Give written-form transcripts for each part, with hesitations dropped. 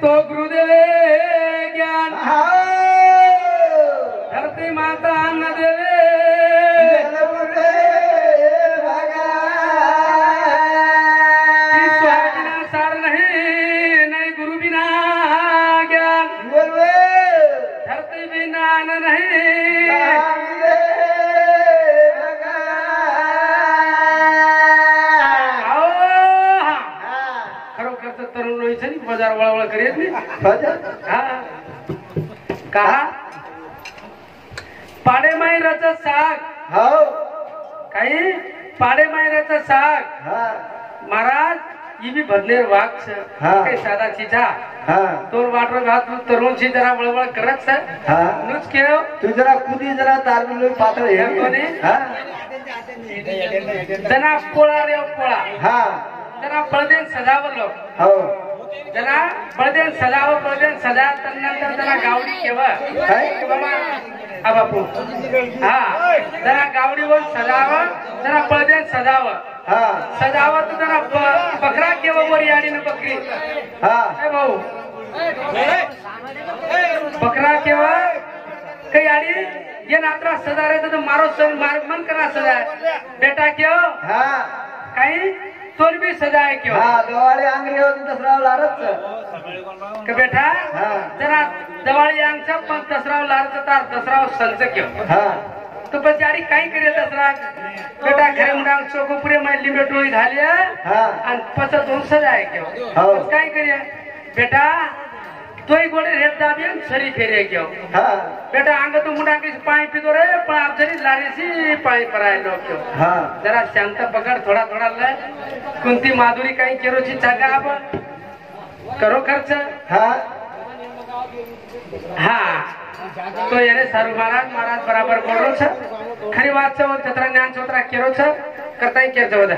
तो गुरुदेव ज्ञान धरती माता अन्न देवे सार नहीं गुरु बिना ज्ञान धरती बिना अन्न नहीं खरोखर तरुण रोहित बाजार वळवळ करेल कहा पाडे मायराचं साग हो काही पाडे मायराचं साग महाराज इवी भरनेर वाघ काही साधा चिठा तोर वाटर घात तरुण शी जरा वळवळ करत नुच केव तू जरा कुदी जरा तारमिल पातळ हे कोणी जना पोळा रे पोळा जना बळदेन सजावलो हो जना बळदेन सजा तदनंतर जना गावडी केवा बाबा आ बापू हा जना गावडीवर सजाव जना बळदेन सजाव सजावत जना बकरा केवा वर याडीने बकरी ए भाऊ बकरा केवा काही आडी ये नात्रा सजा रे तो मारो सर मार्ग मन करा सजा बेटा क्यों काही तोर भी सजाए क्यों दवाळी अंगरी होती दसराव लारच का बेटा जरा दवाळी अंगचा पण दसराव लारच तार दसराव संच क्यों तो बचारी काही करे दसरा बेटा घरे मुंडांग चोको पुरे मै लिंबे टोळी घालिया आणि पचत होऊन सजाए क्यों काही करे बेटा तोय गोडे रेट दाबियन सरी फेरे क्यों बेटा अंग तो मुंडा की पानी पितो रे पण आप जरी लारीसी पानी पराय लो क्यों जरा शांत पकड़ थोड़ा थोड़ा ले कुंती माधुरी काही केरोची चागा आप करो खर्च तो यारे सारू महाराज बराबर बोल रो छ खरी बात छ छत्रा ज्ञान छोत्रा केरो छ करताई केर जवदा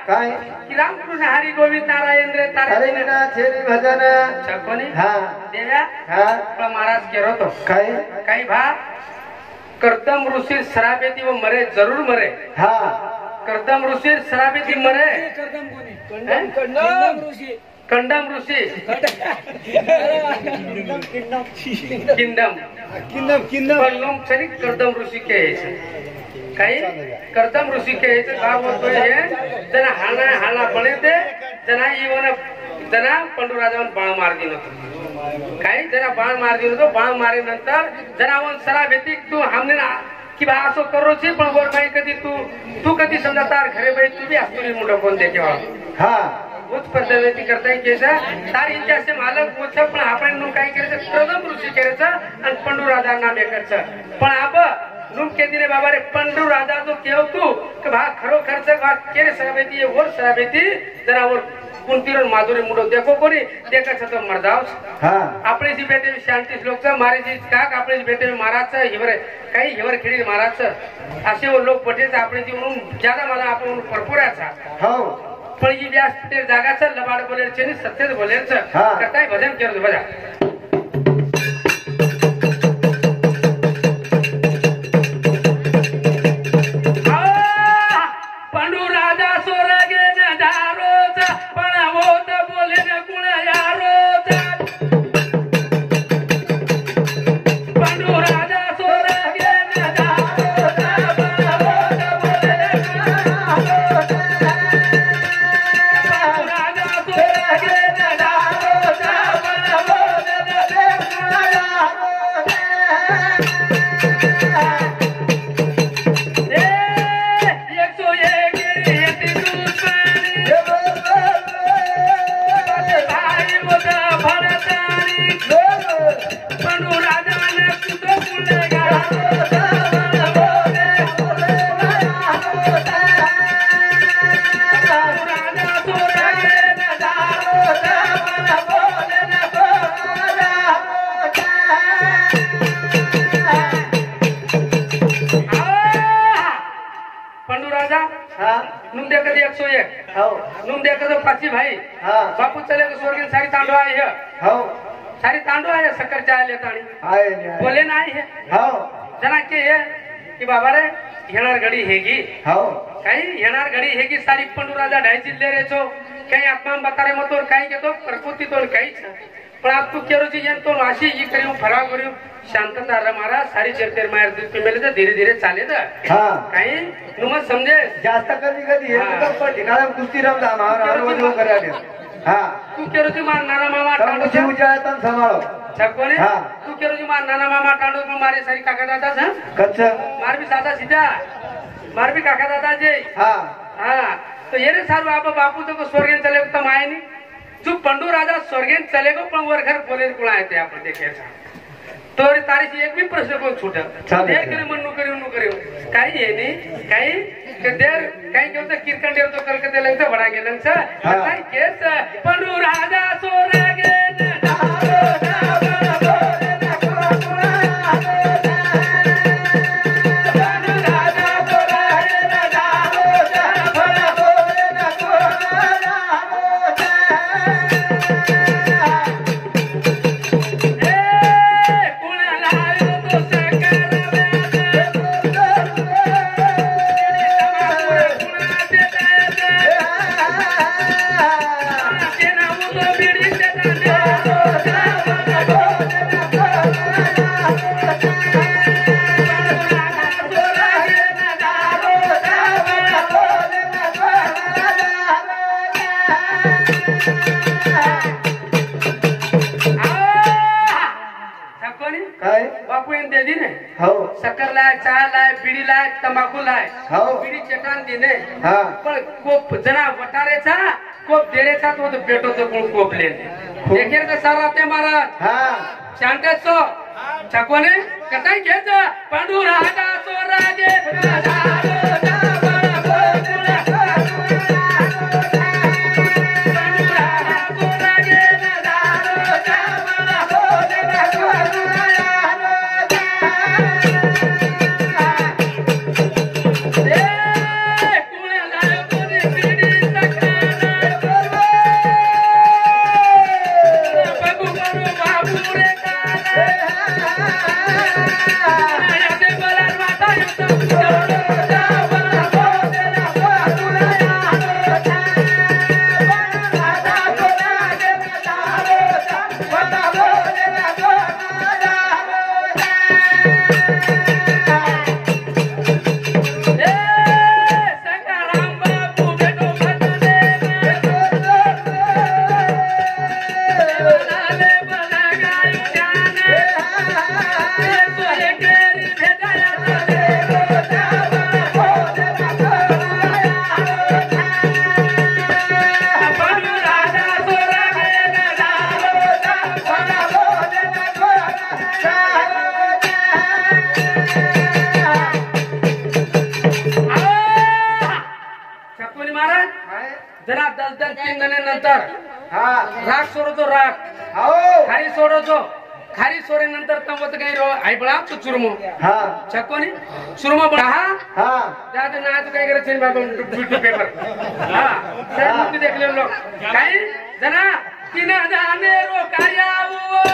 रामकृष्ण हरी गोविंद नारायण रे तारे छेरी भजन कोणी देव्या पण महाराज केरो तो काही भा कर्दम ऋषी शराबेती व मरे जरूर मरे कर्दम ऋषी शराबेती मरे कंडम ऋषी किंडम पण लोग चली कर्दम ऋषी के काही कर्दम ऋषी के गाव होतो हे जना हाना बने ते जना इवन जना पंडू राजावन बाण मार दिलो काही जना बाण मार दिलो तो बाण मारे नंतर जना वन सरा भेटी तू हमने ना की बा असो करो छे पण वर भाई कधी तू कधी समजा तार घरे भाई तू भी आस्तुरी मुंडो कोण देखे उच्च पद्धती करताय केसा तार इच्छा से मालक उच्च पण आपण नु काय करायचं कर्दम ऋषी करायचं आणि पंडू राजा नाम करायचं पण आप नुम के दिने बाबा रे पंडू राजा तो केव तू के भा खरो खर्च बात केरे सराबेती और सराबेती जरा और कुंतीर माधुरी मुंडो देखो कोणी देखा छ तो मर जाओ आपले जी बेटे शांती श्लोक मारे जी काक आपले जी बेटे महाराज हिवर काही हिवर खेडी महाराज असे वो लोक पटेच आपले जी म्हणून ज्यादा मला आपण परपुराचा पण ही व्यास ते जागाचा लबाड बोलेर छे नि सत्यच बोलेर छ कताय भजन केरो बजा पंडू राजा सोरगे दारोच पण पंडूराजा नुम देखा 101 नुम देखा तो 5 भाई बापू चले तो स्वर्गीय सारी तांडो आए है सारी तांडो आए शक्कर चाय लेता नहीं बोले ना आई है जना के है कि बाबा रे येणार घडी हेगी काही येणार घडी हेगी सारी पंडूराजा ढाई जिल्हे रे छो काही आत्मा बतारे मतो काही के तो प्रकृति तो काही पण आप तू केरो जी जन तो राशि ई करियो फराव करियो शांतता रे मारा सारी चेतेर मार दी पे मेले धीरे धीरे चाले दा काही नुम समझे जास्त कधी हे तो पण ठिकाणा कुस्ती रमदा मारा रोज करा दे तू केरो जी मार नाना मामा टांडो तू जायतन सांभाळो छकोने तू केरो जी मार नाना मामा टांडो में मारे सारी काका दादा था कच्छ मार भी सादा सीधा मार भी काका दादा जे तो ये रे सारू आप बापू तो स्वर्गेन चले तो माय नहीं जो पंडू राजा स्वर्गेन चलेगो पण वर घर बोले कोण आहे ते आपण देखे तो तारीख एक भी प्रश्न कोण छूट देर करे मन नु करियो काही ये नहीं काही के देर काही के तो कीर्तन देव तो कलकत्ते लंग बडा गेलं छ काही केस पंडू राजा सोरगे शक्कर लाय चहा लाय बिडी लाय तंबाखू लाय बिडी चटान देणे पण कोप जना वटारेचा कोप देरेचा तो पेटो तो कोण कोप लेने एकेर का सारा ते महाराज शांतेचो छकोने कटाई घेत पांडू राजा सोरागे जरा 10 पिंगणे नंतर राग सोडतो राग खारी सोडतो खारी सोडे नंतर तंबत काही रो आई बळा तू चुरमो छकोनी चुरमो बळा दादा ना तू काय करत बाबा बिटू पेपर सर मुक्ती देखले लोक काय जना तीन जाने रो कार्यावो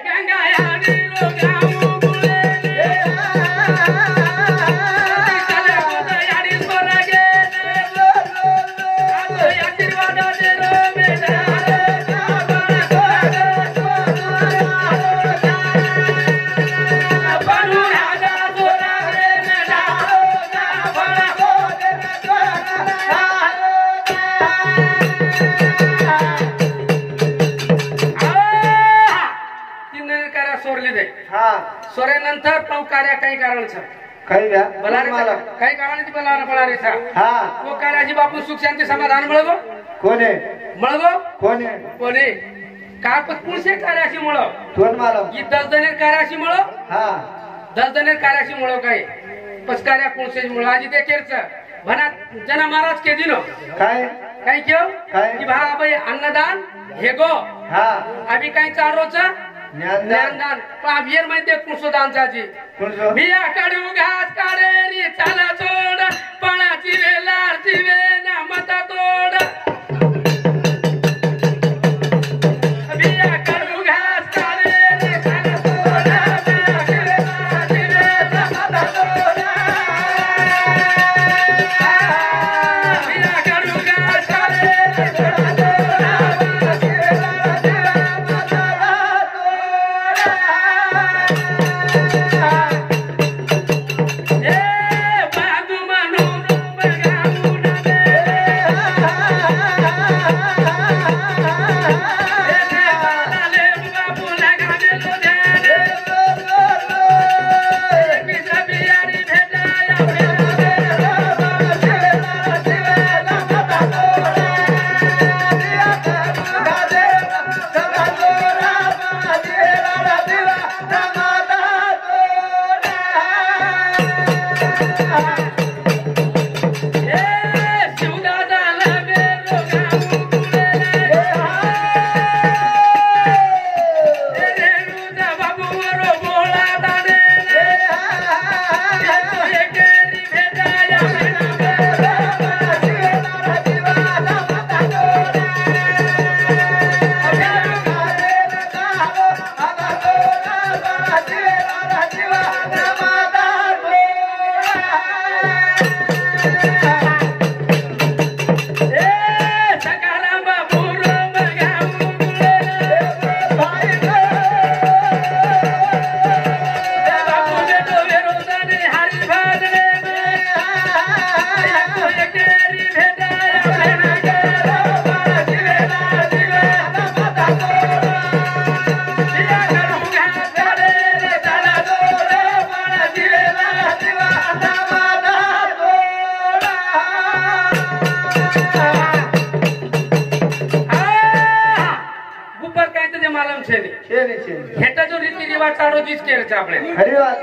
गंगा यानी लो गाऊ बुले सोरे नंतर पण कार्य काही कारण छ काही द्या बलारे मला काही कारणाची बलारा बलारे था हा वो कार्याची बापू सुख शांती समाधान मिळगो कोण आहे मिळगो कोण आहे कोणी का पुढचे कार्याशी मुळ कोण मला ही 10 जण कार्याशी मुळ हा 10 जण कार्याशी मुळ काय पस्कार्या कोणसे मुळ आजी ते केरच भना जना महाराज के दिनो काय काय क्यों काय? की भा भाई अन्नदान हेगो हा अभी काही चारोच ज्ञानदान ज्ञानदान पण वीर मध्ये कुणसो दान जाजी कोणसो बिया काढू घास काढेरी चाला चोड पणाची वेलार जीवे ना मता तोड बिया काढू घास काढेरी चाला चोड पणाची वेलार जीवे ना मता तोड बिया काढू घास काढेरी चाला चोड पणाची वेलार जीवे ना मता तोड ए बाजू मानू बगाऊ ना दे ए देवाले बाबू लगा दे लो ध्यान ए पिसा बियारी भेटाया हेटा जो रीति रिवाज चालू दिस केरचा आपले खरी बात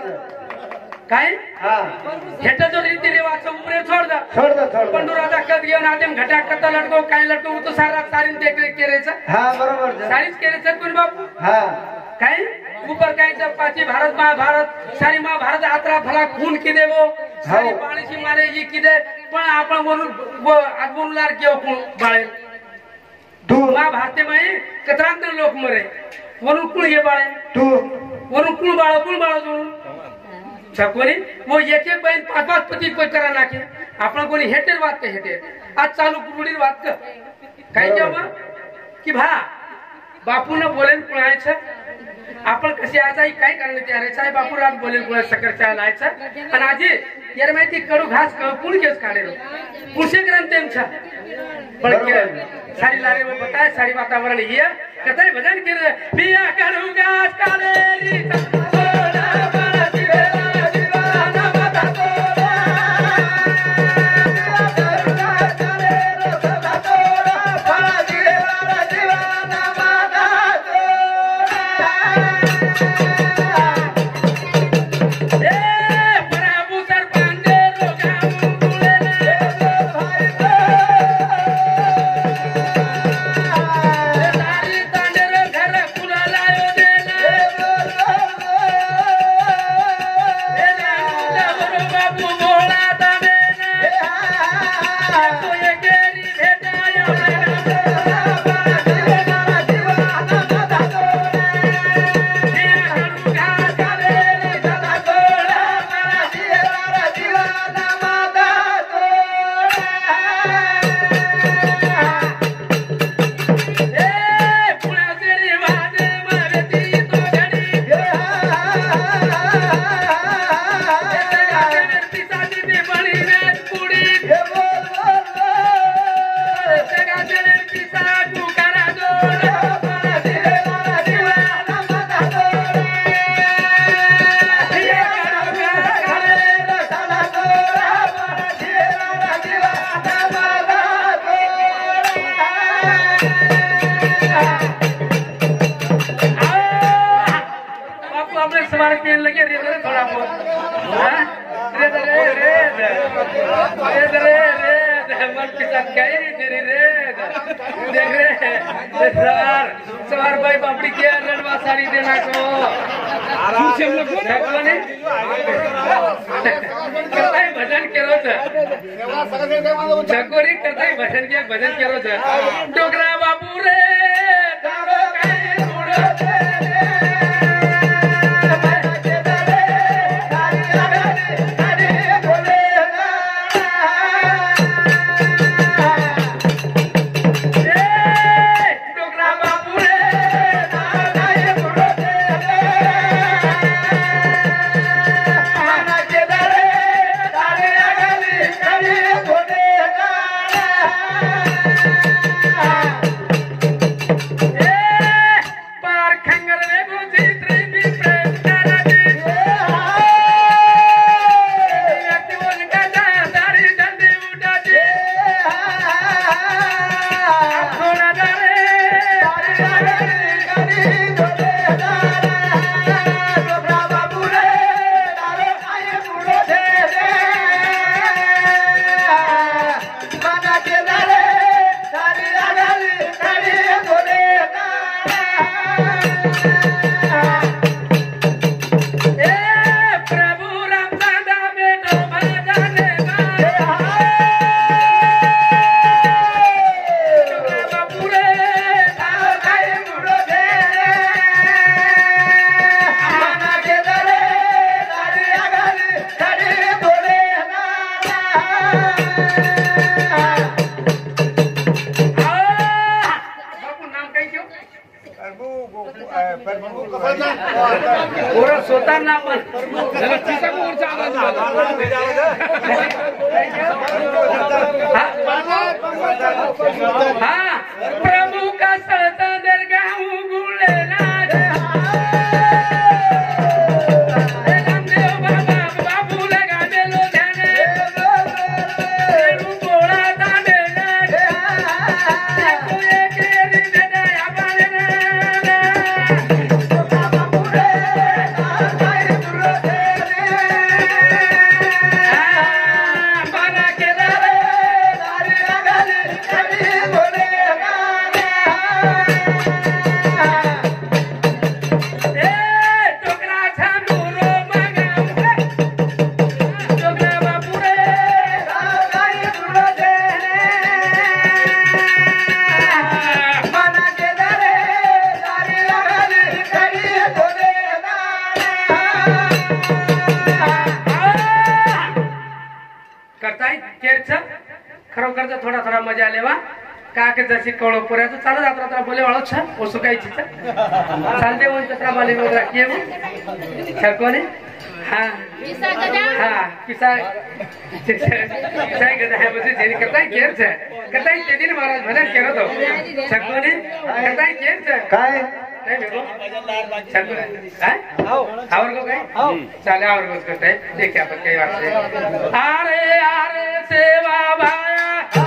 काय हा हेटा जो रीति रिवाज उपरे छोड़ दा छोड़ दो पंडुराजा कद घेऊन आदेम घटा कत्ता लटको काय लटको तो सारा सारीन देख केरेचा हा बरोबर सारीच केरेचा कोण बापू हा काय ऊपर काय पाची भारत महाभारत सारी महाभारत आत्रा भला खून की देवो सारी पाणीची मारे ही की दे पण आपण बोलू आज बोलणार केव कोण बाळे तू महाभारते मध्ये कतरांत लोक मरे वरून कुळ घे बाळे तू वरून कुळ बाळ जोडून कोणी वो एक एक बहीण 5-5 पती कोई करा नाखे आपण कोणी हेटेर बात का हेटेर आज चालू कुरुडीर बात का काय जेव्हा की भा बापून बोलेल कुणायचं आपण कशी आज आई काय करण्यात यायचं आहे बापू रात बोलेल कुणा सकर चाय लायचं आणि आजी यार माहिती कडू घास कुण केस काढेल पुढचे ग्रंथ पण सारी लारे वो बताए सारी वातावरण ये कतई भजन कर बिया कडू घास काढेली देख रे सवार भाई बापड़ी के लड़वा साड़ी देना को छकोने करताय भजन केलो छ छकोरी करताय भजन केलो छ डोगरा बापू रे तारो काय उडो दे पूरा स्वतः नाम हाँ प्रभु का सड़ता दरगाह गुले खरोखर थोड़ा थोड़ा मजा लेवा का के जशी कळो पुऱ्याचं चालू जात्रा बोले वाळो छ ओसो काही चीज चालते वन जत्रा माली में रखिए वो छकोने हां किसा गदा है मुझे जेनी करताय केर छ करताय तेदिन महाराज भजन केरो तो छकोने करताय केर छ काय काय बेगो छको हां और को काय चले और को करताय देखिए अपन कई बात है अरे अरे सेवा भाया